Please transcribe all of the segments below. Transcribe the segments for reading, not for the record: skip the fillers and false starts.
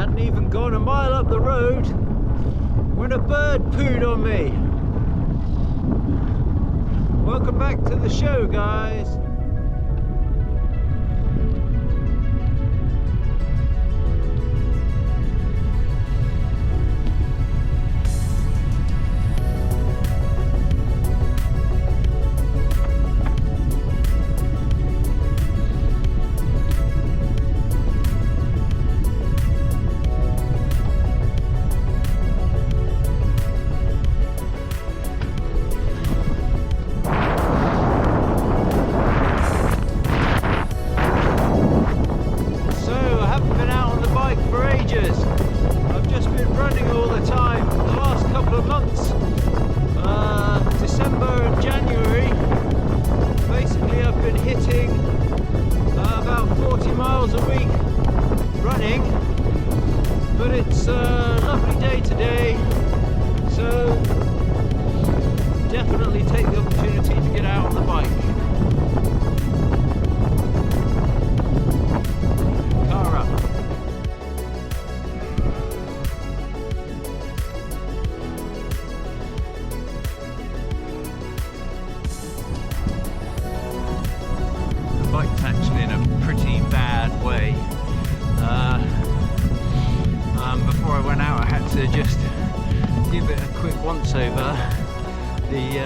Hadn't even gone a mile up the road when a bird pooed on me. Welcome back to the show, guys. December and January, basically I've been hitting about 40 miles a week running, but it's a lovely day today, so definitely take the opportunity to get out on the bike. Car up. Bike's actually in a pretty bad way. Before I went out I had to just give it a quick once over. The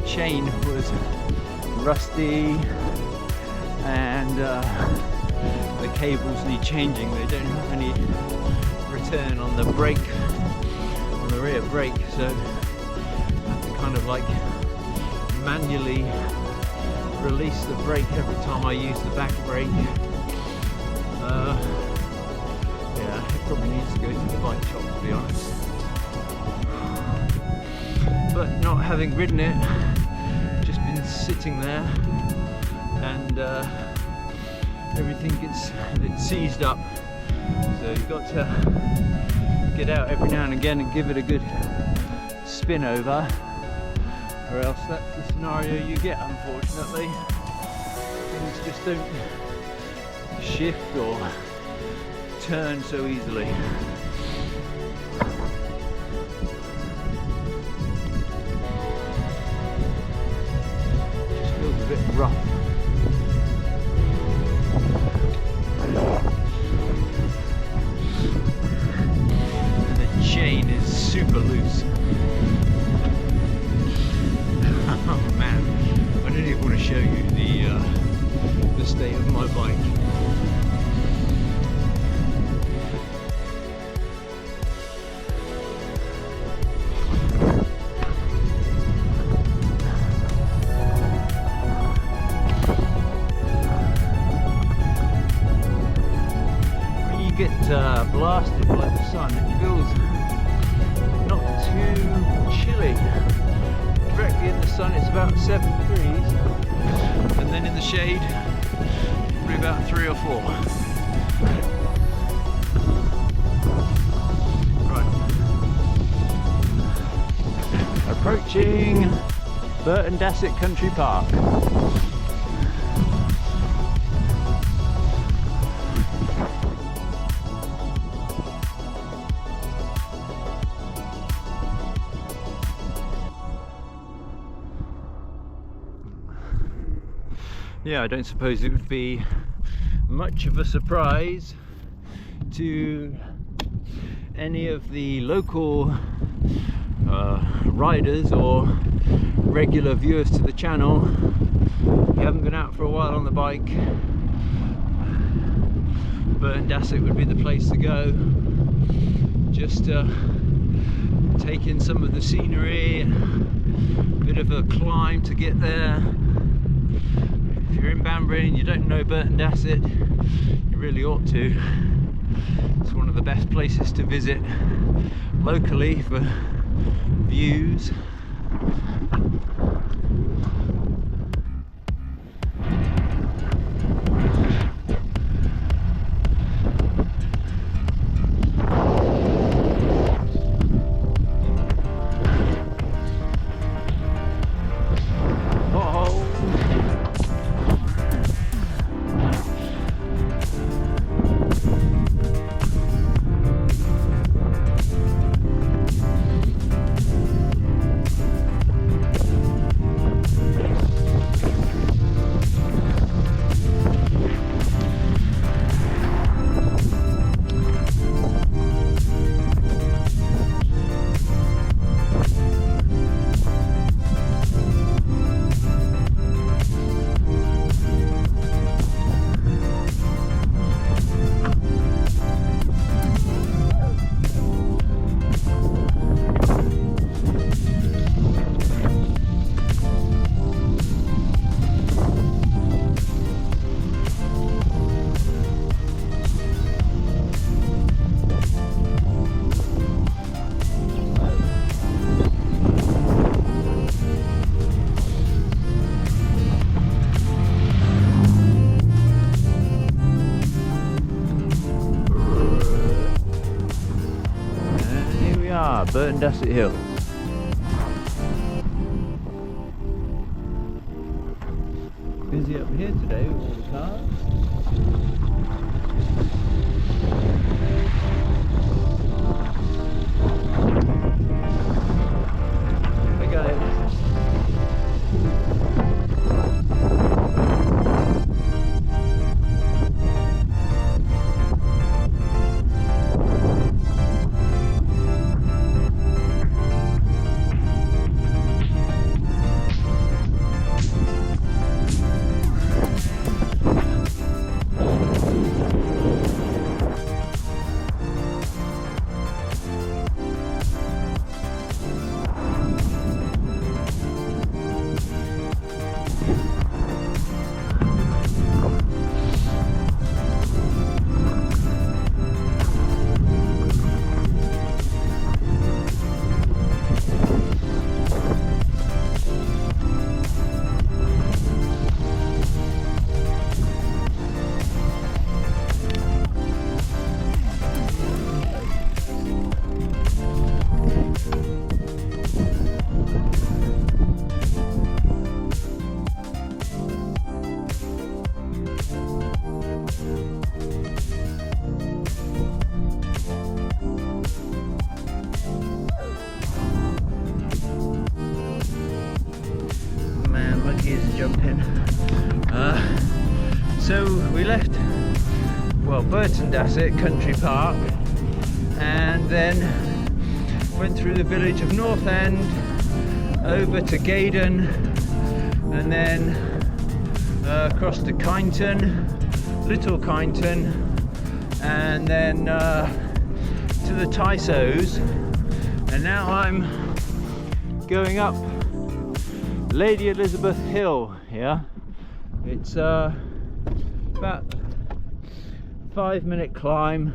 chain was rusty and the cables need changing. They don't have any return on the brake, on the rear brake, so I have to kind of like manually release the brake every time I use the back brake. Yeah, it probably needs to go to the bike shop, to be honest. But not having ridden it, just been sitting there, and everything gets a bit seized up. So you've got to get out every now and again and give it a good spin over, or else that's the scenario you get, unfortunately. Things just don't shift or turn so easily. Just feels a bit rough. And the chain is super loose. Oh man, I don't even want to show you the state of my bike. When you get blasted by the sun, it feels not too chilly. Directly in the sun it's about 7 degrees, and then in the shade probably about 3 or 4. Right, approaching Burton Dassett Country Park. Yeah, I don't suppose it would be much of a surprise to any of the local riders or regular viewers to the channel. If you haven't been out for a while on the bike, Burton Dassett would be the place to go. Just take in some of the scenery, a bit of a climb to get there. If you're in Banbury and you don't know Burton Dassett, you really ought to. It's one of the best places to visit locally for views. Burton Dassett Hill. Busy up here today with all the cars. Hey guys. Jumping. So we left, well, Burton Dassett Country Park, and then went through the village of North End over to Gaydon, and then across to Kyneton, Little Kyneton, and then to the Tysos, and now I'm going up Lady Elizabeth Hill here. It's about 5-minute climb,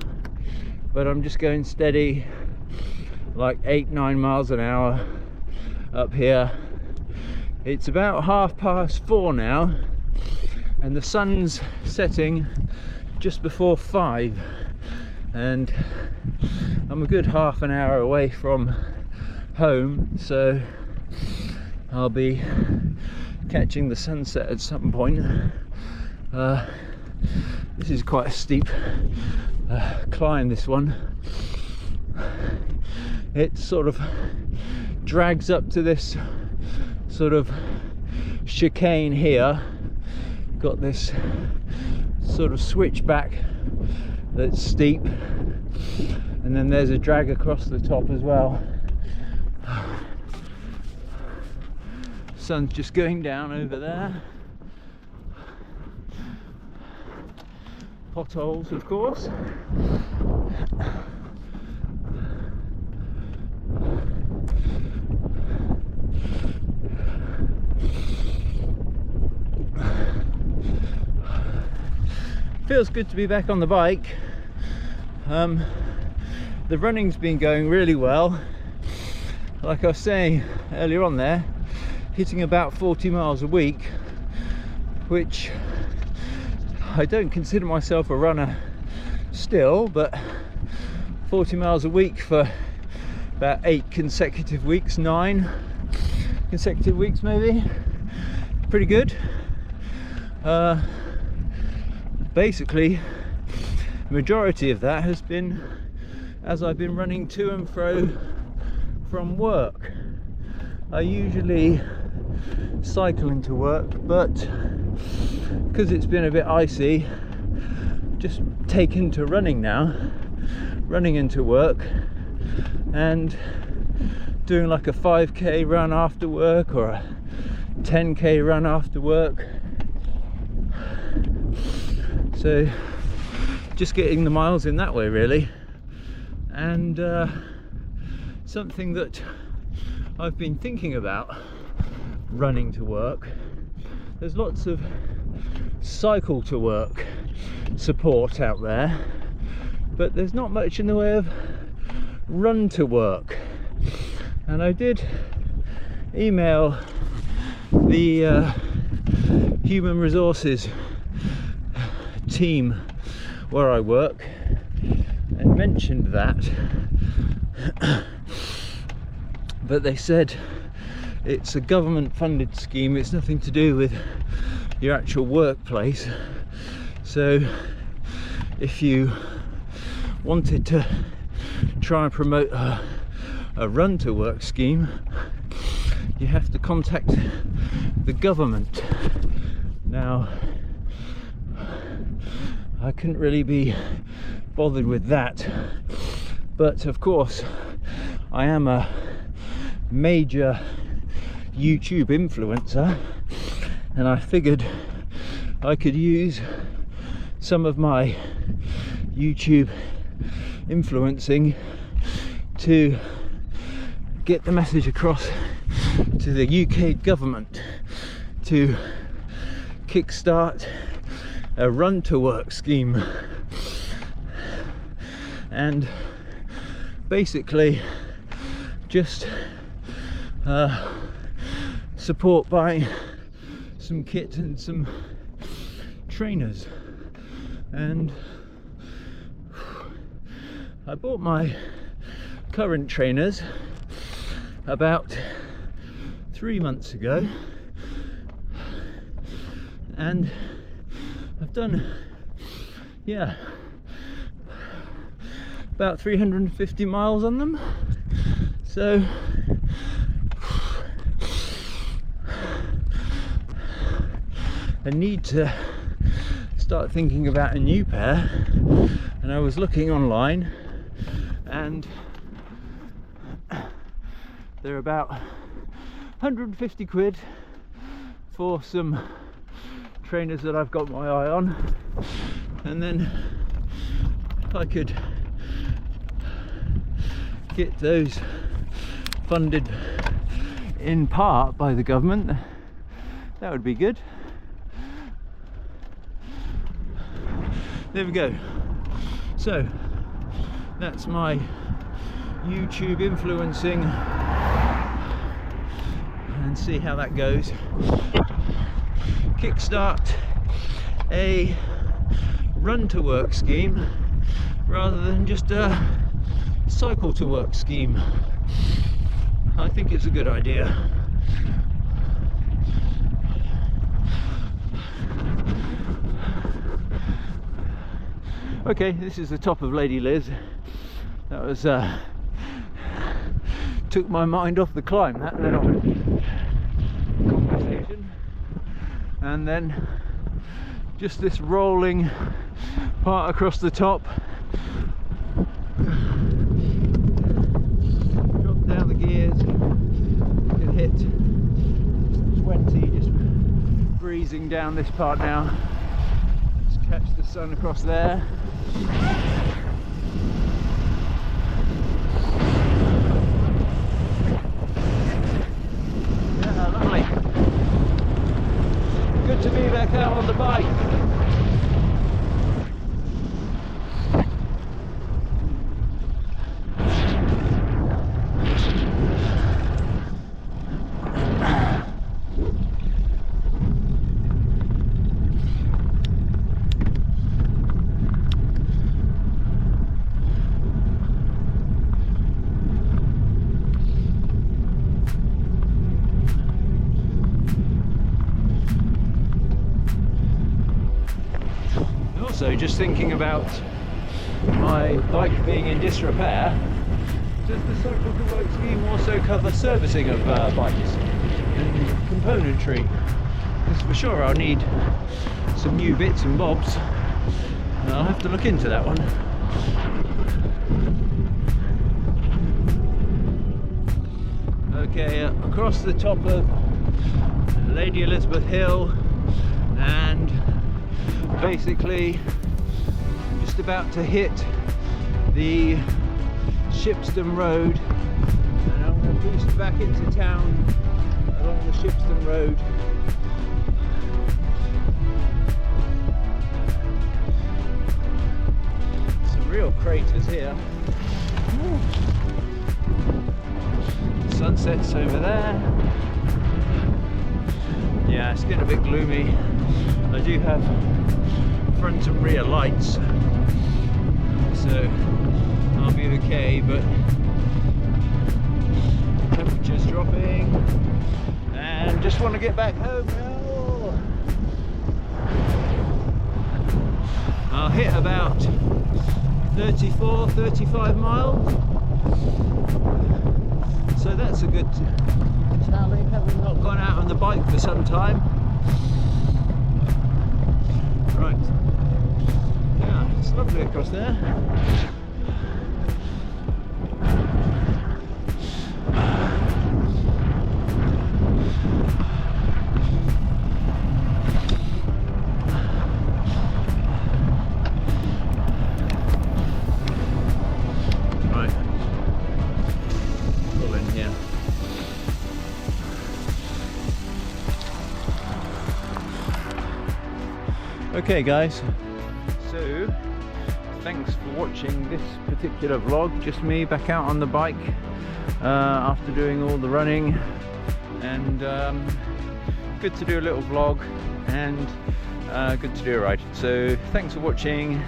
but I'm just going steady, like 8-9 miles an hour up here. It's about 4:30 now, and the sun's setting just before 5, and I'm a good half an hour away from home, so I'll be catching the sunset at some point. This is quite a steep climb, this one. It sort of drags up to this sort of chicane here. Got this sort of switchback that's steep, and then there's a drag across the top as well. Sun's just going down over there. Potholes, of course. Feels good to be back on the bike. The running's been going really well. Like I was saying earlier on there, hitting about 40 miles a week, which I don't consider myself a runner still, but 40 miles a week for about 8 consecutive weeks, 9 consecutive weeks maybe, pretty good. Basically, majority of that has been as I've been running to and fro from work. I usually cycle into work, but because it's been a bit icy, just taken to running now, running into work and doing like a 5k run after work or a 10k run after work. So just getting the miles in that way really. And something that I've been thinking about running to work, there's lots of cycle to work support out there, but there's not much in the way of run to work. And I did email the human resources team where I work and mentioned that but they said it's a government funded scheme, it's nothing to do with your actual workplace. So if you wanted to try and promote a run to work scheme, you have to contact the government. Now, I couldn't really be bothered with that, but of course I am a major YouTube influencer, and I figured I could use some of my YouTube influencing to get the message across to the UK government to kickstart a run to work scheme, and basically just support buying some kit and some trainers. And I bought my current trainers about 3 months ago, and I've done, yeah, about 350 miles on them. So I need to start thinking about a new pair, and I was looking online, and they're about 150 quid for some trainers that I've got my eye on. And then if I could get those funded in part by the government, that would be good. There we go. So that's my YouTube influencing, and see how that goes. Kickstart a run to work scheme rather than just a cycle to work scheme. I think it's a good idea. Okay, this is the top of Lady Liz. That was took my mind off the climb, that little conversation. And then just this rolling part across the top. Drop down the gears, you can hit 20, just breezing down this part now. Just catch the sun across there. Yeah, lovely. Good to be back out on the bike. Also, just thinking about my bike being in disrepair, does the cycle to work scheme also cover servicing of bikes and componentry? Because for sure I'll need some new bits and bobs, and I'll have to look into that one. Okay, across the top of Lady Elizabeth Hill, and basically I'm just about to hit the Shipston Road, and I'm going to boost back into town along the Shipston Road. Some real craters here. Ooh. Sunset's over there. Yeah, it's getting a bit gloomy. I do have front and rear lights, so I'll be okay, but dropping, and just want to get back home now. I'll hit about 34-35 miles, so that's a good tally, having not gone out on the bike for some time. Right, yeah, it's lovely across there. Okay guys, so thanks for watching this particular vlog. Just me back out on the bike after doing all the running, and good to do a little vlog, and good to do a ride. So thanks for watching,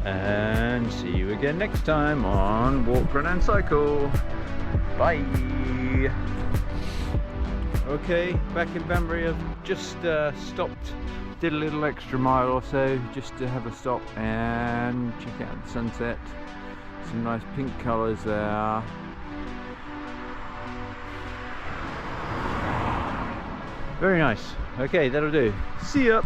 and see you again next time on Walk, Run and Cycle. Bye. Okay, back in Banbury. I've just stopped, did a little extra mile or so just to have a stop and check out the sunset. Some nice pink colours there. Very nice. Okay, that'll do. See ya.